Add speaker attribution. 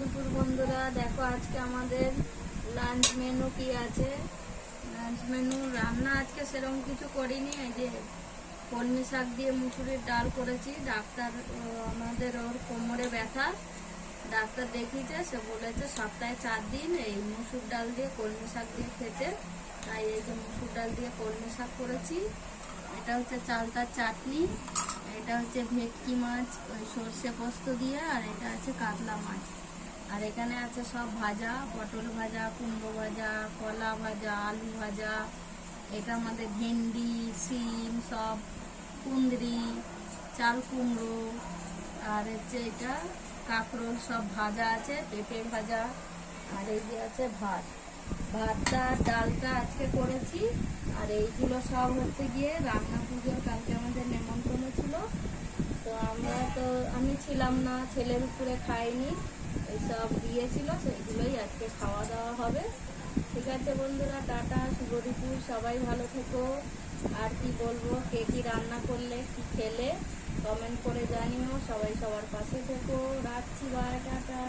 Speaker 1: দুপুর বন্ধুরা, দেখো আজকে আমাদের লাঞ্চ মেনু কি আছে। লাঞ্চ মেনু রান্না আজকে সেরকম কিছু করিনি। এই যে কলমি শাক দিয়ে মুসুরির ডাল করেছি। ডাক্তার আমাদের ওর কোমরে ব্যথা, ডাক্তার দেখিয়েছে, সে বলেছে সপ্তাহে 4 দিন এই মুসুর ডাল দিয়ে কলমি শাক দিয়ে খেতে। তাই এই যে মুসুর ডাল দিয়ে কলমি শাক করেছি। এটা হচ্ছে চালতার চাটনি, এটা হচ্ছে ভেটকি মাছ ওই সর্ষে পোস্ত দিয়ে, আর এটা আছে কাতলা মাছ। আর এখানে আছে সব ভাজা, পটল ভাজা, কুমড়ো ভাজা, কলা ভাজা, আলু ভাজা, এটা আমাদের ভেন্ডি, সিম, সব কুঁদরি, চাল কুমড়ো, আর হচ্ছে এটা কাঁকরোল, সব ভাজা আছে, পেঁপে ভাজা। আর এই যে আছে ভাত, ভাতটা ডালটা আজকে করেছি। আর এইগুলো সব হচ্ছে গিয়ে রান্না পুজোর, কালকে আমাদের নেমন্তন্ন ছিল, তো আমি ছিলাম না, ছেলের উপরে খাইনি, এইসব দিয়েছিল, সেইগুলোই আজকে খাওয়া দাওয়া হবে। ঠিক আছে বন্ধুরা, টাটা, শুভ দুপুর, সবাই ভালো থেকো। আর কি বলবো, কে কি রান্না করলে, কি খেলে কমেন্ট করে জানিও। সবাই সবার পাশে থেকো। রাখছি, বাই, টাটা।